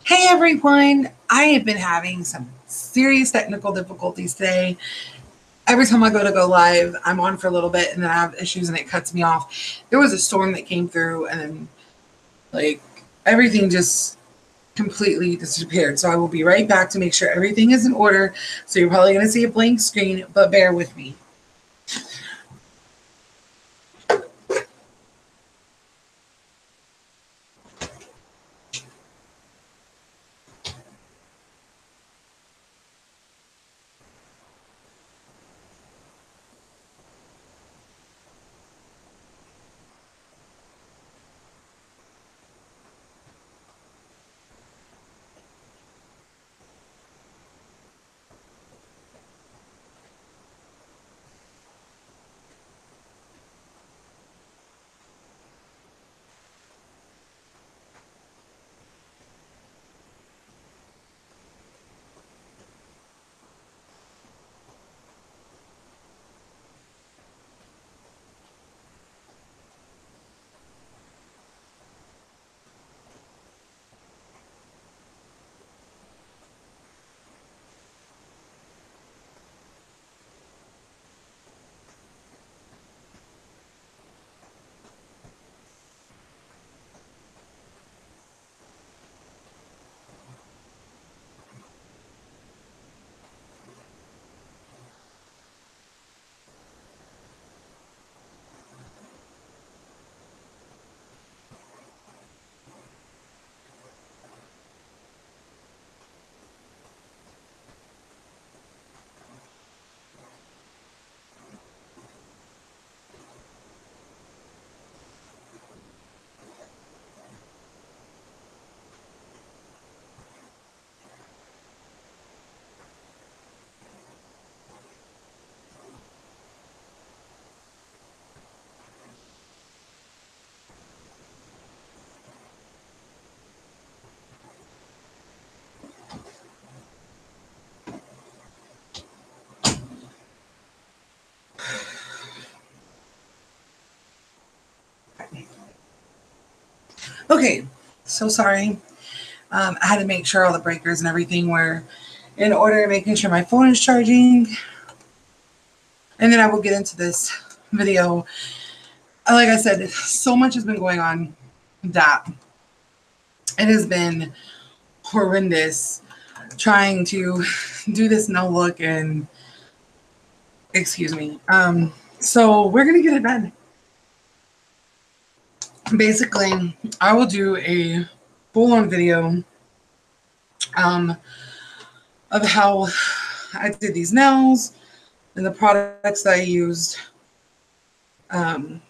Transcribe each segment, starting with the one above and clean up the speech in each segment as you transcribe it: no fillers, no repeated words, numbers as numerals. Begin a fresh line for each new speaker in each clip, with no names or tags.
Hey everyone, I have been having some serious technical difficulties today. Every time I go live, I'm on for a little bit and then I have issues and it cuts me off. There was a storm that came through and then like everything just completely disappeared. So I will be right back to make sure everything is in order. So you're probably going to see a blank screen, but bear with me. Okay, so sorry. I had to make sure all the breakers and everything were in order, making sure my phone is charging. And then I will get into this video. Like I said, so much has been going on that it has been horrendous trying to do this no look and excuse me. So we're gonna get it done. Basically, I will do a full-on video of how I did these nails and the products that I used in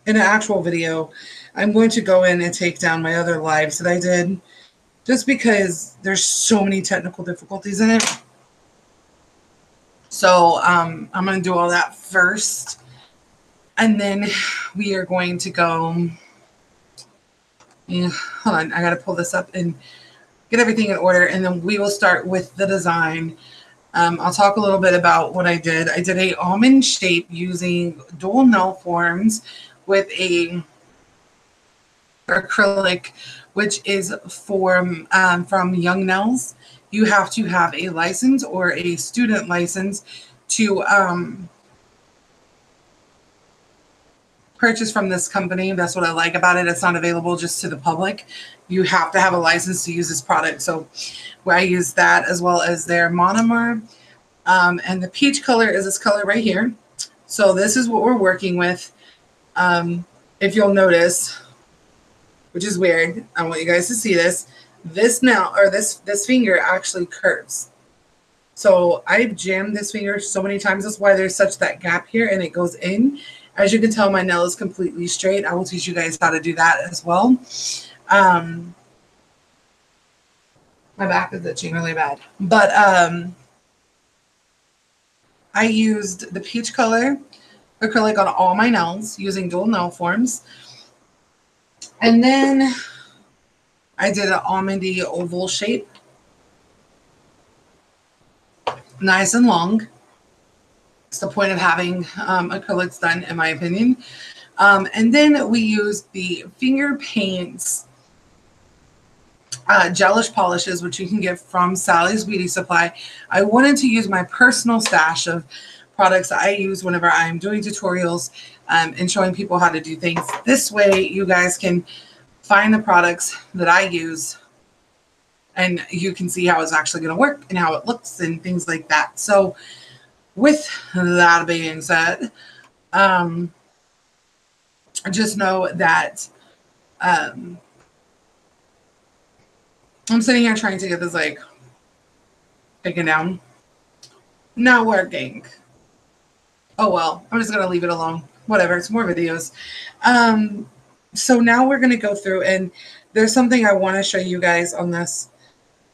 an actual video. I'm going to go in and take down my other lives that I did just because there's so many technical difficulties in it. So I'm going to do all that first. And then we are going to go. Hold on, I got to pull this up and get everything in order. And then we will start with the design. I'll talk a little bit about what I did. I did a almond shape using dual nail forms with a acrylic, which is from Young Nails. You have to have a license or a student license to purchase from this company. That's what I like about it. It's not available just to the public. You have to have a license to use this product. So I use that as well as their monomer. And the peach color is this color right here. So this is what we're working with. If you'll notice, which is weird, I want you guys to see this. This nail, or this finger actually curves. So I've jammed this finger so many times. That's why there's such that gap here and it goes in. As you can tell, my nail is completely straight. I will teach you guys how to do that as well. My back is itching really bad. But I used the peach color acrylic on all my nails using dual nail forms. And then I did an almondy oval shape. Nice and long. It's the point of having acrylics done, in my opinion. And then we used the finger paints gelish polishes, which you can get from Sally's Beauty Supply. I wanted to use my personal stash of products that I use whenever I'm doing tutorials and showing people how to do things. This way you guys can find the products that I use and you can see how it's actually going to work and how it looks and things like that. So with that being said, just know that I'm sitting here trying to get this like taken down. Not working. Oh well, I'm just gonna leave it alone. Whatever, it's more videos. So now we're gonna go through, and there's something I want to show you guys on this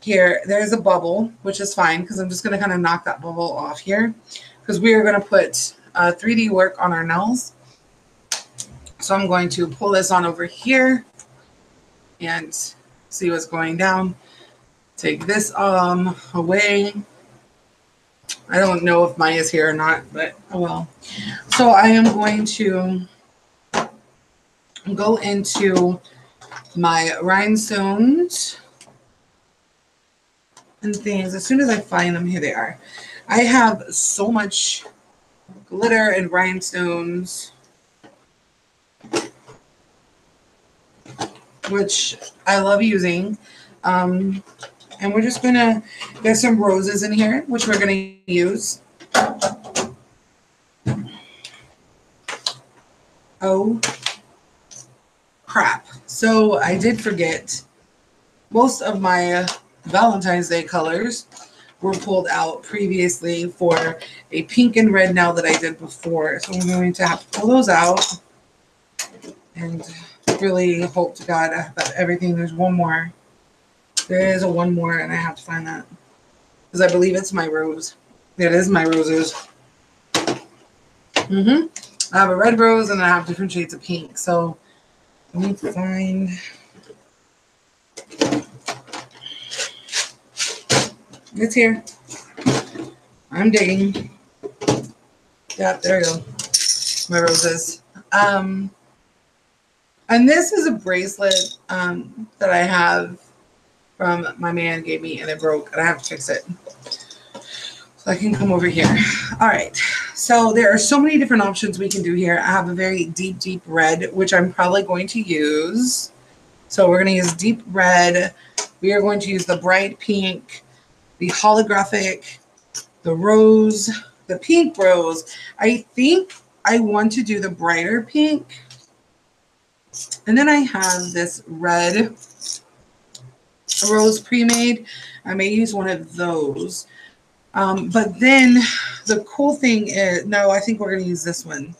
here. There's a bubble, which is fine because I'm just gonna kind of knock that bubble off here because we are gonna put 3D work on our nails. So I'm going to pull this on over here and see what's going down. Take this away. I don't know if Maya's here or not, but oh well. So I am going to go into my rhinestones and things. As soon as I find them, here they are. I have so much glitter and rhinestones, which I love using. And we're just gonna, there's some roses in here, which we're gonna use. Oh, crap. So I did forget most of my Valentine's Day colors were pulled out previously for a pink and red nail that I did before. So I'm going to have to pull those out and really hope to God that everything, there's one more. There is a one more, and I have to find that because I believe it's my rose. It is my roses. I have a red rose, and I have different shades of pink. So I need to find. It's here. I'm digging. Yeah, there you go. My roses. And this is a bracelet that I have from my man gave me, and it broke, and I have to fix it. So I can come over here. All right. So there are so many different options we can do here. I have a very deep, deep red, which I'm probably going to use. So we're going to use deep red. We are going to use the bright pink, the holographic, the rose, the pink rose. I think I want to do the brighter pink. And then I have this red rose pre-made. I may use one of those. But then the cool thing is, no, I think we're going to use this one.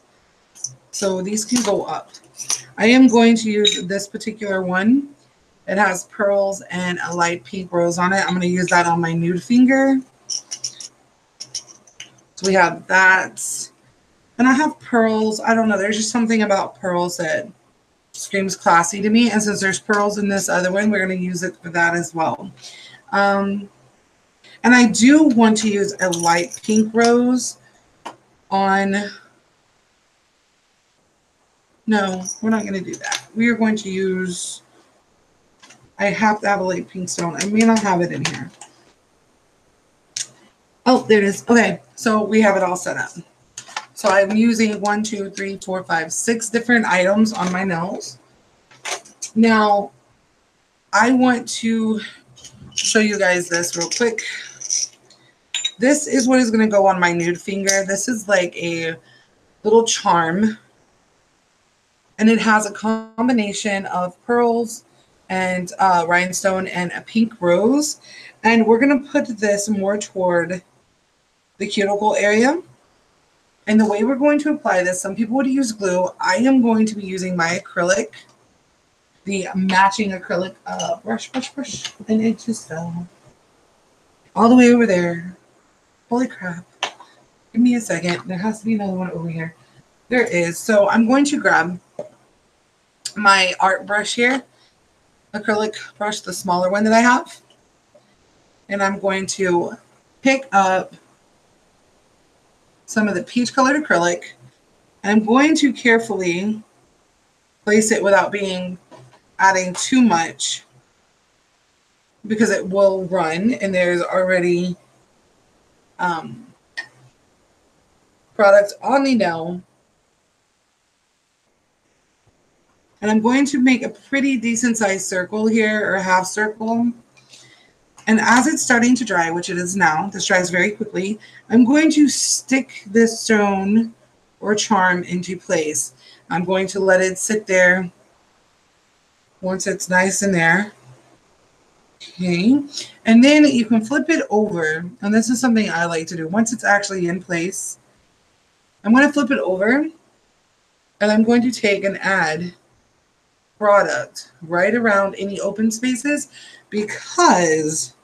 So these can go up. I am going to use this particular one. It has pearls and a light pink rose on it. I'm going to use that on my nude finger. So we have that. And I have pearls. I don't know. There's just something about pearls that screams classy to me. And since there's pearls in this other one, we're going to use it for that as well. And I do want to use a light pink rose on. No, we're not going to do that. We are going to use. I have to have a light pink stone. I may not have it in here. Oh, there it is. Okay, so we have it all set up. So I'm using 1, 2, 3, 4, 5, 6 different items on my nails. Now, I want to show you guys this real quick. This is what is going to go on my nude finger. This is like a little charm. And it has a combination of pearls and rhinestone and a pink rose. And we're going to put this more toward the cuticle area. And the way we're going to apply this, some people would use glue. I am going to be using my acrylic, the matching acrylic brush. And it just fell all the way over there. Holy crap. Give me a second. There has to be another one over here. There is. So I'm going to grab my art brush here, acrylic brush, the smaller one that I have. And I'm going to pick up some of the peach colored acrylic. And I'm going to carefully place it without adding too much because it will run, and there's already product on the nail. And I'm going to make a pretty decent sized circle here, or a half circle. And as it's starting to dry, which it is now, this dries very quickly, I'm going to stick this stone or charm into place. I'm going to let it sit there once it's nice in there. Okay, and then you can flip it over, and this is something I like to do. Once it's actually in place, I'm going to flip it over, and I'm going to take and add product right around any open spaces, because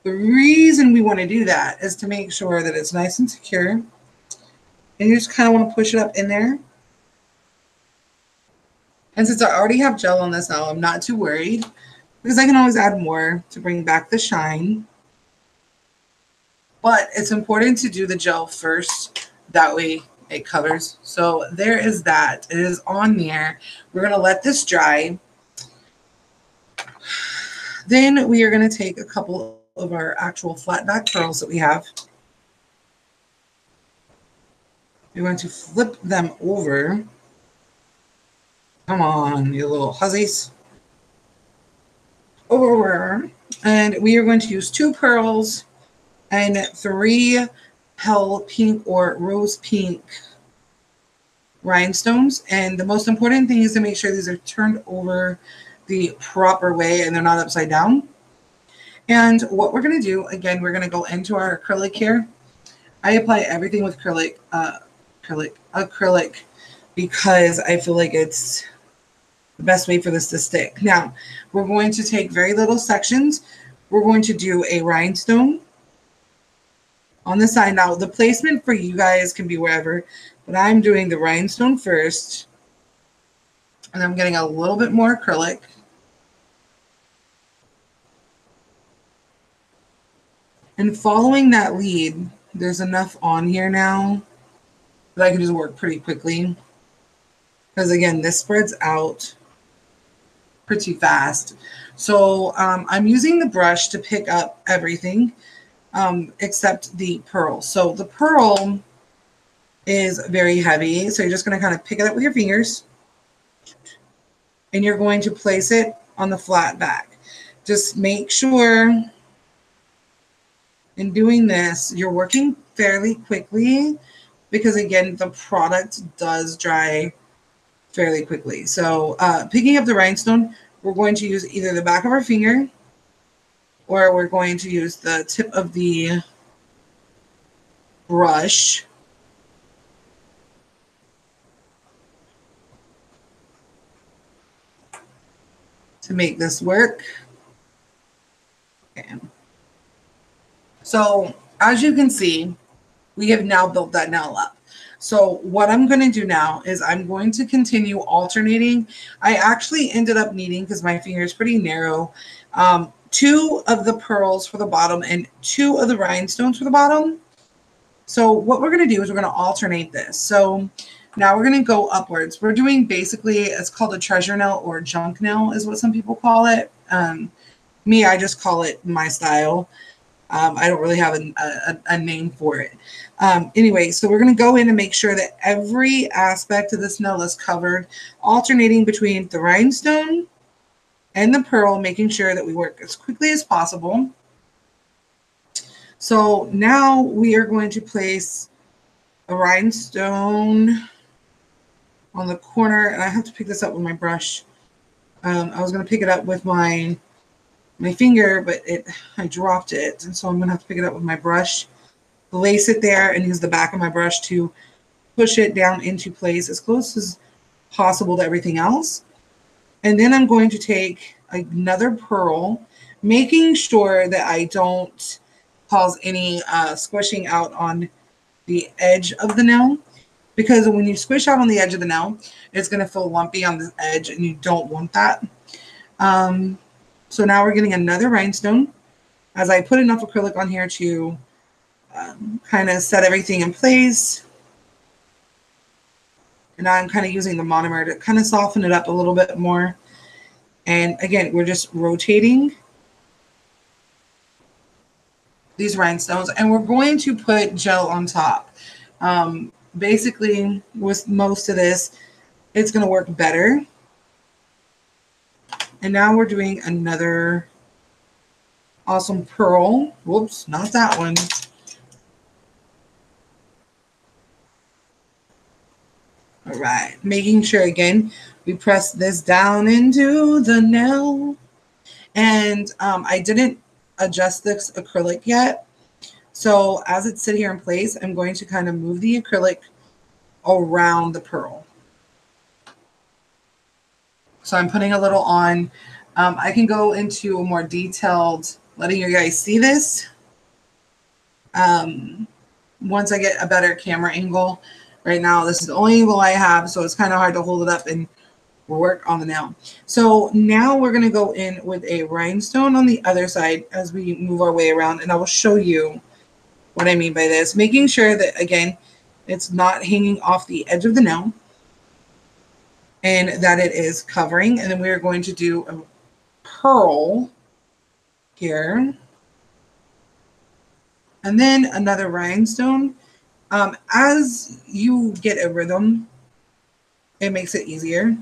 the reason we want to do that is to make sure that it's nice and secure. And you just kind of want to push it up in there. And since I already have gel on this now, I'm not too worried, because I can always add more to bring back the shine. But it's important to do the gel first. That way it covers. So there is that. It is on there. We're going to let this dry. Then we are going to take a couple of our actual flat back pearls that we have. We're going to flip them over. Come on, you little hussies. Over. And we are going to use 2 pearls and 3 pale pink or rose pink rhinestones. And the most important thing is to make sure these are turned over the proper way and they're not upside down. And what we're going to do, again, we're going to go into our acrylic here. I apply everything with acrylic because I feel like it's the best way for this to stick. Now, we're going to take very little sections. We're going to do a rhinestone on the side. Now, the placement for you guys can be wherever, but I'm doing the rhinestone first. And I'm getting a little bit more acrylic. And following that lead, there's enough on here now that I can just work pretty quickly. Because again, this spreads out pretty fast. So I'm using the brush to pick up everything except the pearl. So the pearl is very heavy. So you're just going to kind of pick it up with your fingers. And you're going to place it on the flat back. Just make sure in doing this, you're working fairly quickly, because again, the product does dry fairly quickly. So picking up the rhinestone, we're going to use either the back of our finger, or we're going to use the tip of the brush to make this work. Okay. So as you can see, we have now built that nail up. So what I'm going to do now is I'm going to continue alternating. I actually ended up needing, because my finger is pretty narrow, 2 of the pearls for the bottom and 2 of the rhinestones for the bottom. So what we're going to do is we're going to alternate this. So now we're going to go upwards. We're doing basically, it's called a treasure nail or junk nail is what some people call it. Me, I just call it my style. I don't really have a name for it. Anyway, so we're going to go in and make sure that every aspect of this nail is covered, alternating between the rhinestone and the pearl, making sure that we work as quickly as possible. So now we are going to place a rhinestone on the corner, and I have to pick this up with my brush. I was going to pick it up with my finger, but I dropped it, and so I'm going to have to pick it up with my brush, place it there, and use the back of my brush to push it down into place as close as possible to everything else. And then I'm going to take another pearl, making sure that I don't cause any squishing out on the edge of the nail, because when you squish out on the edge of the nail, it's going to feel lumpy on the edge, and you don't want that. So now we're getting another rhinestone as I put enough acrylic on here to kind of set everything in place. And now I'm kind of using the monomer to kind of soften it up a little bit more. And again, we're just rotating these rhinestones, and we're going to put gel on top. Basically, with most of this, it's going to work better. And now we're doing another awesome pearl. Whoops, not that one. All right, making sure again, we press this down into the nail. And I didn't adjust this acrylic yet. So as it's sitting here in place, I'm going to kind of move the acrylic around the pearl. So I'm putting a little on. I can go into a more detailed, letting you guys see this. Once I get a better camera angle. Right now, this is the only angle I have, so it's kind of hard to hold it up and work on the nail. So now we're going to go in with a rhinestone on the other side as we move our way around, and I will show you what I mean by this. Making sure that, again, it's not hanging off the edge of the nail and that it is covering. And then we're going to do a pearl here. And then another rhinestone. As you get a rhythm, it makes it easier.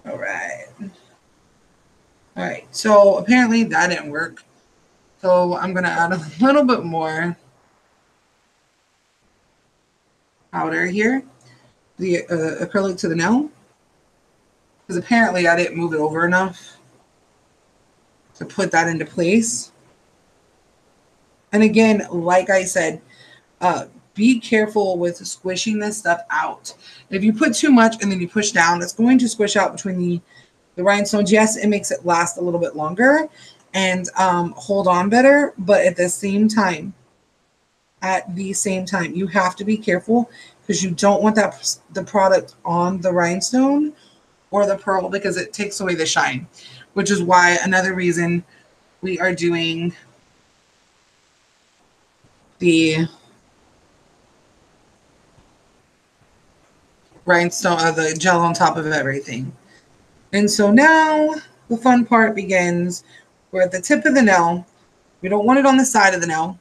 All right. All right. So apparently that didn't work. So I'm going to add a little bit more powder here, the acrylic to the nail, because apparently I didn't move it over enough to put that into place. And again, like I said, be careful with squishing this stuff out. If you put too much and then you push down, it's going to squish out between the rhinestones. Yes, it makes it last a little bit longer and hold on better. But at the same time, you have to be careful because you don't want the product on the rhinestone or the pearl because it takes away the shine, which is why another reason we are doing the rhinestone, the gel on top of everything. And so now the fun part begins. We're at the tip of the nail. We don't want it on the side of the nail.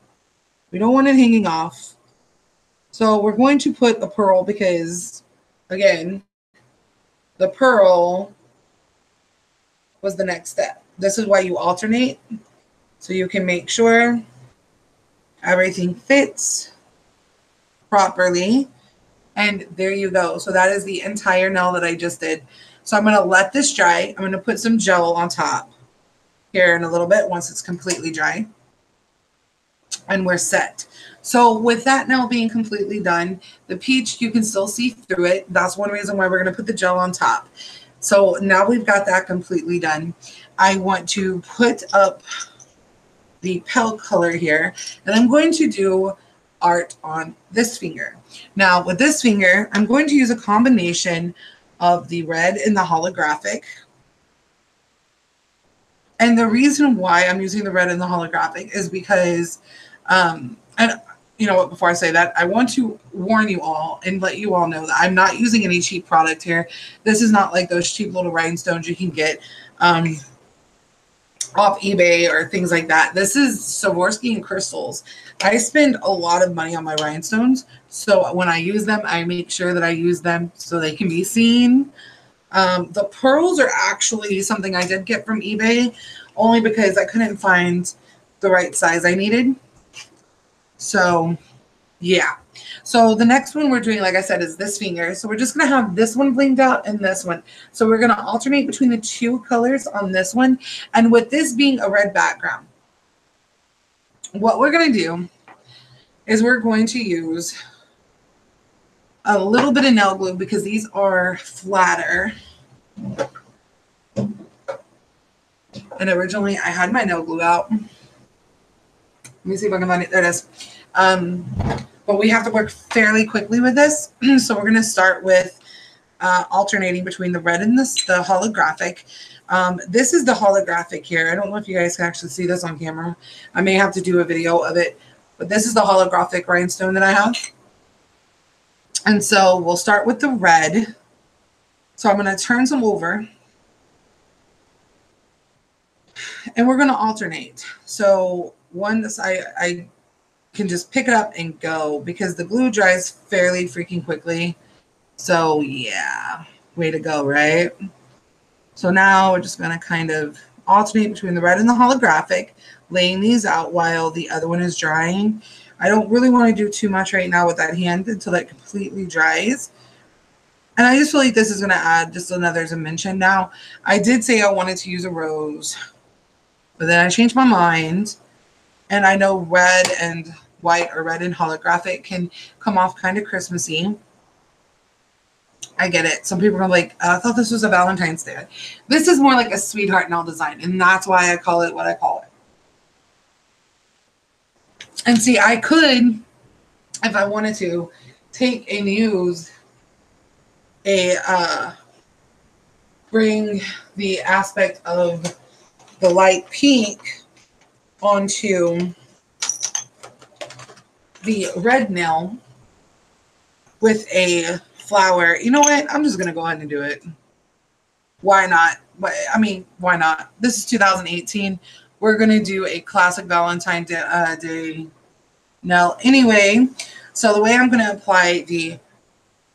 We don't want it hanging off. So we're going to put the pearl because, again, the pearl was the next step. This is why you alternate, so you can make sure everything fits properly. And there you go. So that is the entire nail that I just did. So I'm going to let this dry. I'm going to put some gel on top here in a little bit once it's completely dry. And we're set. So with that nail being completely done, the peach, you can still see through it. That's one reason why we're going to put the gel on top. So now we've got that completely done. I want to put up the pale color here, and I'm going to do art on this finger. Now with this finger, I'm going to use a combination of the red and the holographic. And the reason why I'm using the red and the holographic is because, and you know what, before I say that, I want to warn you all and let you all know that I'm not using any cheap product here. This is not like those cheap little rhinestones you can get off eBay or things like that. This is Swarovski and crystals. I spend a lot of money on my rhinestones. So when I use them, I make sure that I use them so they can be seen. The pearls are actually something I did get from eBay only because I couldn't find the right size I needed. So yeah. So the next one we're doing, like I said, is this finger. So we're just going to have this one blinged out and this one. So we're going to alternate between the two colors on this one. And with this being a red background, what we're going to do is we're going to use a little bit of nail glue because these are flatter. And originally I had my nail glue out. Let me see if I can find it. There it is. But we have to work fairly quickly with this. So we're going to start with alternating between the red and the holographic. This is the holographic here. I don't know if you guys can actually see this on camera. I may have to do a video of it. But this is the holographic rhinestone that I have. And so we'll start with the red. So I'm going to turn some over. And we're going to alternate. So once I can just pick it up and go because the glue dries fairly freaking quickly. So yeah, way to go, right? So now we're just going to kind of alternate between the red and the holographic, laying these out while the other one is drying. I don't really want to do too much right now with that hand until it completely dries. And I just feel like this is going to add just another dimension. Now, I did say I wanted to use a rose, but then I changed my mind. And I know red and white or red and holographic can come off kind of Christmassy. I get it. Some people are like, I thought this was a Valentine's Day. This is more like a sweetheart nail design, and that's why I call it what I call it. And see, I could, if I wanted to, take and use bring the aspect of the light pink onto the red nail with a flower. You know what? I'm just going to go ahead and do it. Why not? I mean, why not? This is 2018. We're going to do a classic Valentine Day nail anyway. So the way I'm going to apply the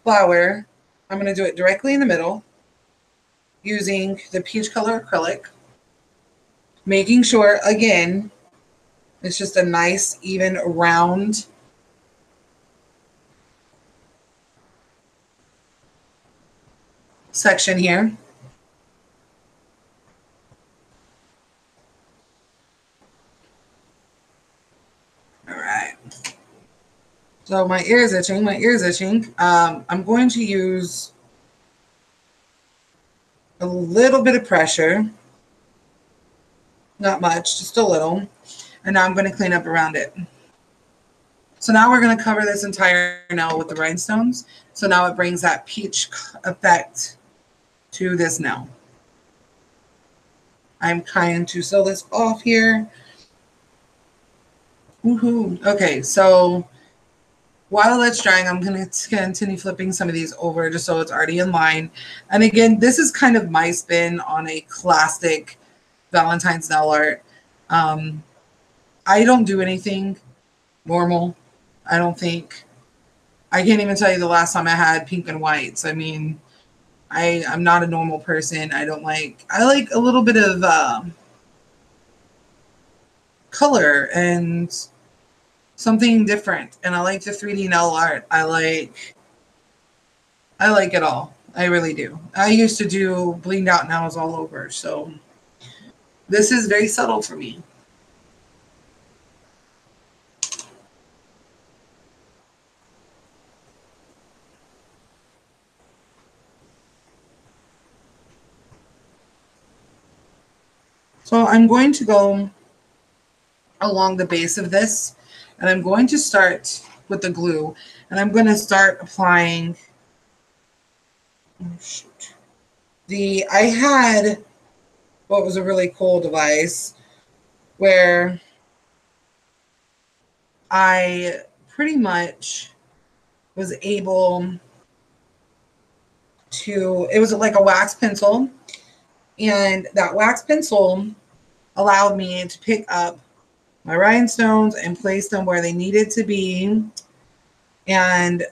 flower, I'm going to do it directly in the middle using the peach color acrylic, making sure, again, it's just a nice, even, round section here. All right. So my ear is itching. My ear is itching. I'm going to use a little bit of pressure. Not much, just a little. And now I'm going to clean up around it. So now we're going to cover this entire nail with the rhinestones. So now it brings that peach effect to this nail. I'm trying to sew this off here. Woohoo. Okay, so while it's drying, I'm going to continue flipping some of these over just so it's already in line. And again, this is kind of my spin on a classic Valentine's nail art. I don't do anything normal. I don't think. I can't even tell you the last time I had pink and whites. I mean, I'm not a normal person. I like a little bit of color and something different. And I like the 3D nail art. I like it all. I really do. I used to do blinged out nails all over. So this is very subtle for me. So I'm going to go along the base of this, and I'm going to start with the glue, and I'm going to start applying. Oh, shoot. I had what was a really cool device where I pretty much was able to, it was like a wax pencil, and that wax pencil allowed me to pick up my rhinestones and place them where they needed to be. And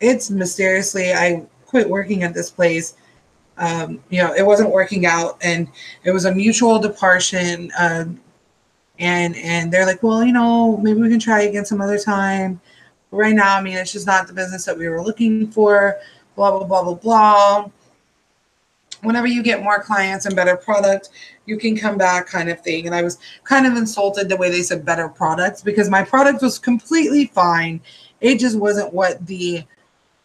it's mysteriously, I quit working at this place. It wasn't working out, and it was a mutual departure. And they're like, well, maybe we can try again some other time. But right now, I mean, it's just not the business that we were looking for. Blah, blah, blah, blah, blah. Whenever you get more clients and better product, you can come back, kind of thing. And I was kind of insulted the way they said better products, because my product was completely fine. It just wasn't what the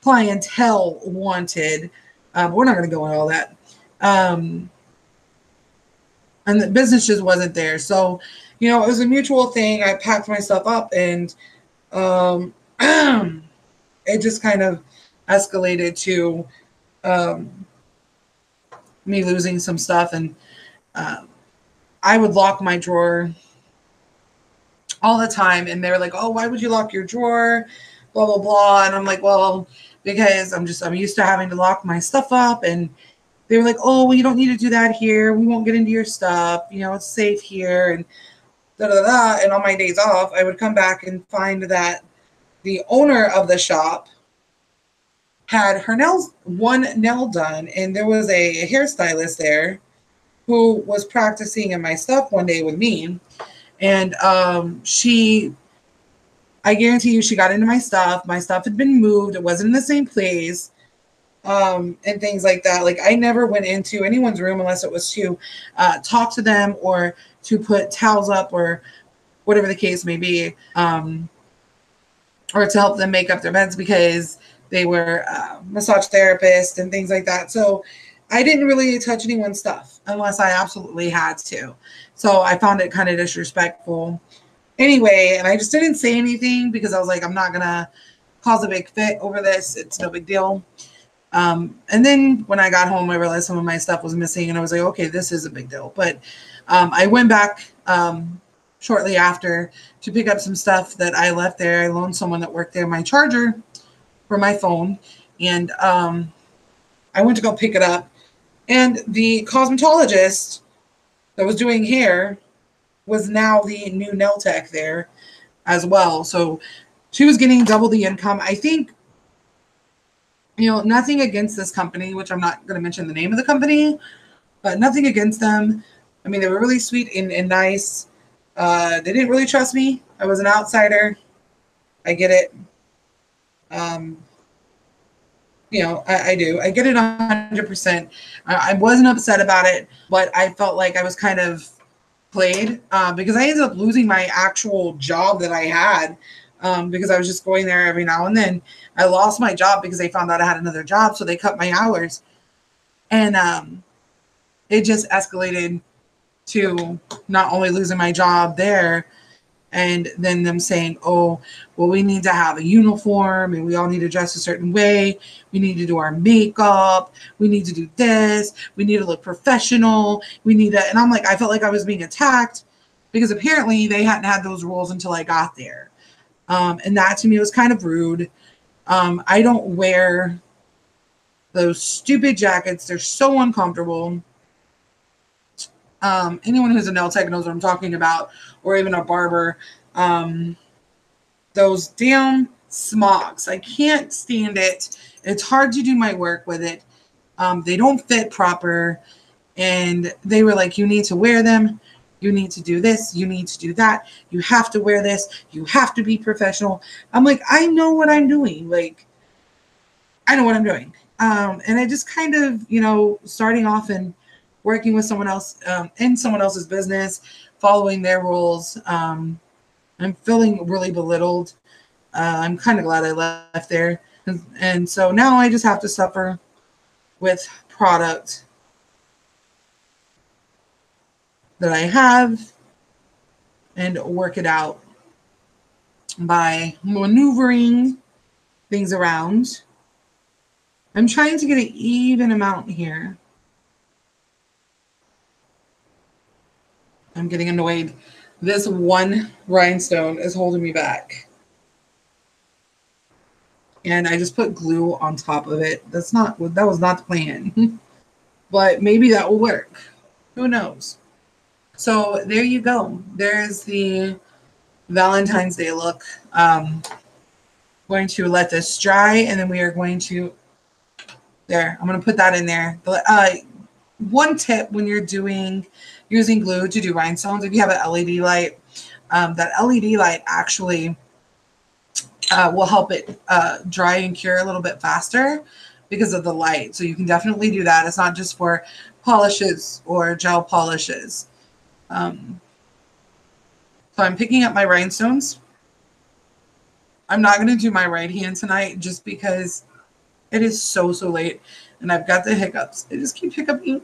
clientele wanted. We're not going to go into all that. And the business just wasn't there. So, it was a mutual thing. I packed myself up, and it just kind of escalated to me losing some stuff. And I would lock my drawer all the time, and they're like, oh, why would you lock your drawer? Blah, blah, blah. And I'm like, well, because I'm used to having to lock my stuff up, and they were like, oh, well, you don't need to do that here. We won't get into your stuff. You know, it's safe here. And da da da. And on my days off, I would come back and find that the owner of the shop had her nails, one nail done. And there was a hairstylist there who was practicing in my stuff one day with me. And I guarantee you, she got into my stuff. My stuff had been moved. It wasn't in the same place. And things like that. Like I never went into anyone's room unless it was to talk to them or to put towels up or whatever the case may be, or to help them make up their beds because they were massage therapists and things like that. So I didn't really touch anyone's stuff unless I absolutely had to. So I found it kind of disrespectful. Anyway, and I just didn't say anything because I was like, I'm not going to cause a big fit over this. It's no big deal. And then when I got home, I realized some of my stuff was missing and I was like, okay, this is a big deal. But I went back shortly after to pick up some stuff that I left there. I loaned someone that worked there my charger for my phone. And I went to go pick it up. And the cosmetologist that was doing hair was now the new nail tech there as well. So she was getting double the income. I think, you know, nothing against this company, which I'm not going to mention the name of the company, but nothing against them. I mean, they were really sweet and nice. They didn't really trust me. I was an outsider. I get it. You know, I do. I get it 100%. I wasn't upset about it, but I felt like I was kind of played because I ended up losing my actual job that I had because I was just going there every now and then. I lost my job because they found out I had another job, so they cut my hours. And it just escalated to not only losing my job there, and then them saying, oh, well, we need to have a uniform and we all need to dress a certain way. We need to do our makeup. We need to do this. We need to look professional. We need to, and I'm like, I felt like I was being attacked because apparently they hadn't had those rules until I got there. And that to me was kind of rude. I don't wear those stupid jackets. They're so uncomfortable. Anyone who's a nail tech knows what I'm talking about, or even a barber. Those damn smocks. I can't stand it. It's hard to do my work with it. They don't fit proper. And they were like, you need to wear them. You need to do this. You need to do that. You have to wear this. You have to be professional. I'm like, I know what I'm doing. Like, I know what I'm doing. And I just kind of, you know, starting off and working with someone else in someone else's business, following their rules. I'm feeling really belittled. I'm kind of glad I left there. And so now I just have to suffer with product that I have and work it out by maneuvering things around. I'm trying to get an even amount here. I'm getting annoyed. This one rhinestone is holding me back. And I just put glue on top of it. That was not the plan. But maybe that will work. Who knows? So there you go. There's the Valentine's Day look. Going to let this dry, and then we are going to, there, I'm going to put that in there. One tip when you're using glue to do rhinestones, if you have an LED light, that LED light actually will help it dry and cure a little bit faster because of the light. So you can definitely do that. It's not just for polishes or gel polishes. So I'm picking up my rhinestones. I'm not going to do my right hand tonight just because it is so late and I've got the hiccups. I just keep hiccuping.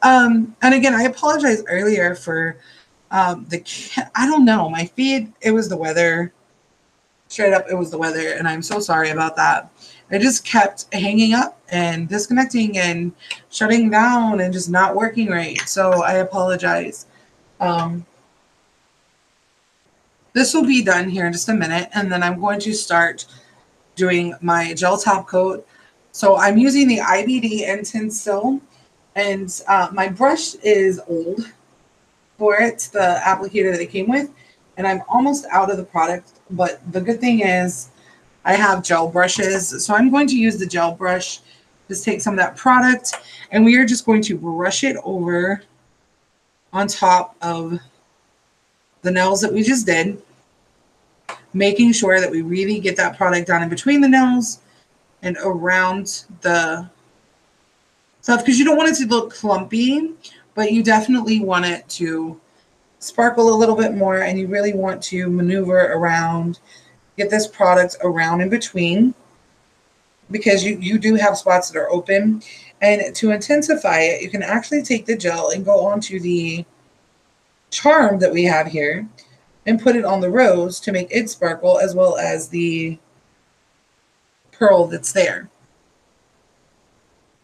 And again, I apologize earlier for I don't know, my feed, it was the weather. Straight up, it was the weather, and I'm so sorry about that. I just kept hanging up and disconnecting and shutting down and just not working right. So I apologize. This will be done here in just a minute, and then I'm going to start doing my gel top coat. So I'm using the IBD N10 still, and my brush is old for it, the applicator that it came with, and I'm almost out of the product. But the good thing is I have gel brushes, so I'm going to use the gel brush. Just take some of that product, and we are just going to brush it over on top of the nails that we just did, making sure that we really get that product down in between the nails and around the stuff, because you don't want it to look clumpy, but you definitely want it to sparkle a little bit more, and you really want to maneuver around, get this product around in between, because you do have spots that are open. And to intensify it, you can actually take the gel and go onto the charm that we have here and put it on the rose to make it sparkle, as well as the pearl that's there.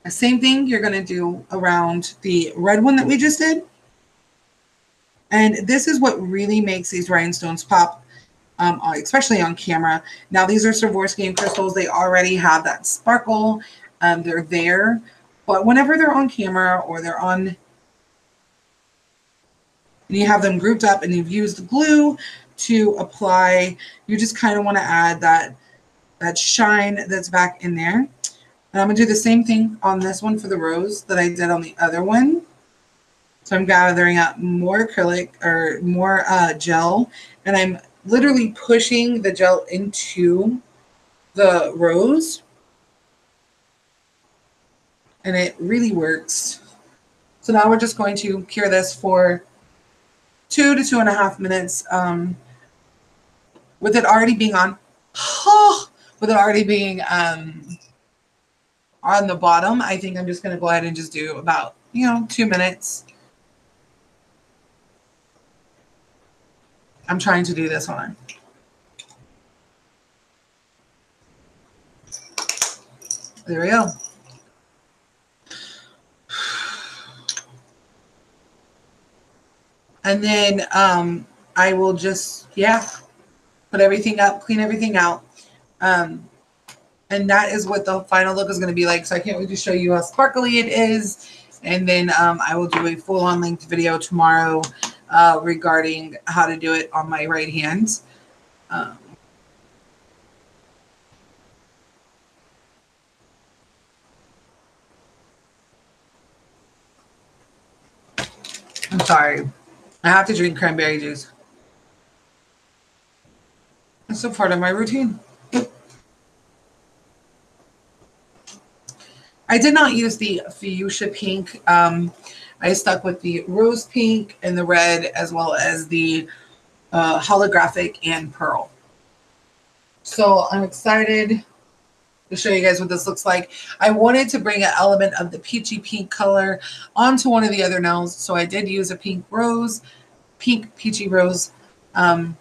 The same thing you're going to do around the red one that we just did. And this is what really makes these rhinestones pop, especially on camera. Now, these are Swarovski crystals. They already have that sparkle. They're there. But whenever they're on camera, or they're on, and you have them grouped up and you've used glue to apply, you just kind of want to add that shine that's back in there. And I'm going to do the same thing on this one for the rose that I did on the other one. So I'm gathering up more acrylic, or more gel, and I'm literally pushing the gel into the rose. And it really works. So now we're just going to cure this for 2 to 2.5 minutes. With it already being on, with it already being on the bottom, I think I'm just going to go ahead and just do about, 2 minutes. I'm trying to do this one. There we go. And then I will just, put everything up, clean everything out. And that is what the final look is going to be like. So I can't wait to show you how sparkly it is. And then I will do a full-on length video tomorrow regarding how to do it on my right hand. I'm sorry. I have to drink cranberry juice. It's a part of my routine. I did not use the fuchsia pink. I stuck with the rose pink and the red, as well as the holographic and pearl. So I'm excited to show you guys what this looks like. I wanted to bring an element of the peachy pink color onto one of the other nails, so I did use a pink peachy rose on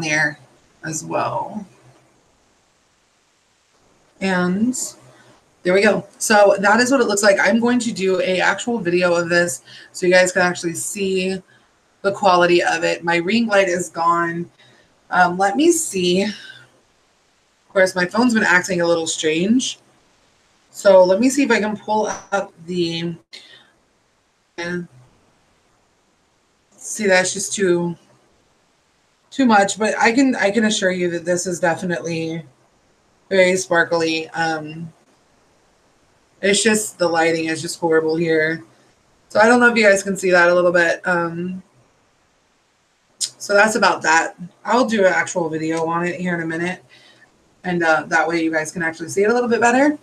there as well. And there we go. So that is what it looks like. I'm going to do an actual video of this so you guys can actually see the quality of it. My ring light is gone. Let me see. Of course, my phone's been acting a little strange. So let me see if I can pull up the... See, that's just too much. But I can assure you that this is definitely very sparkly. It's just the lighting is just horrible here. So I don't know if you guys can see that a little bit. So that's about that. I'll do an actual video on it here in a minute. And that way you guys can actually see it a little bit better.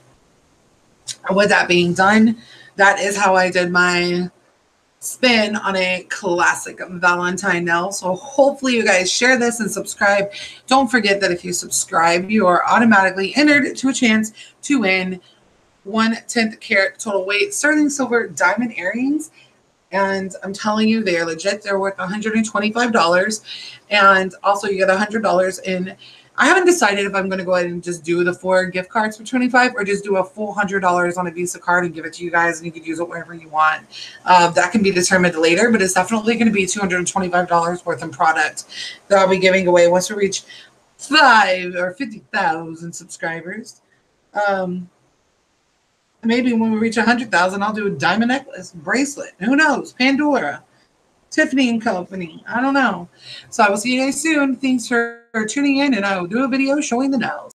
With that being done, that is how I did my spin on a classic Valentine nail. So hopefully you guys share this and subscribe. Don't forget that if you subscribe, you are automatically entered to a chance to win 1/10 carat total weight sterling silver diamond earrings. And I'm telling you, they are legit. They're worth $125. And also you get $100 in. I haven't decided if I'm going to go ahead and just do the 4 gift cards for $25 or just do a full $100 on a Visa card and give it to you guys, and you can use it wherever you want. That can be determined later, but it's definitely going to be $225 worth of product that I'll be giving away once we reach 50,000 subscribers. Maybe when we reach 100,000, I'll do a diamond necklace, bracelet. Who knows? Pandora, Tiffany and Company. I don't know. So I will see you guys soon. Thanks for tuning in, and I will do a video showing the nails.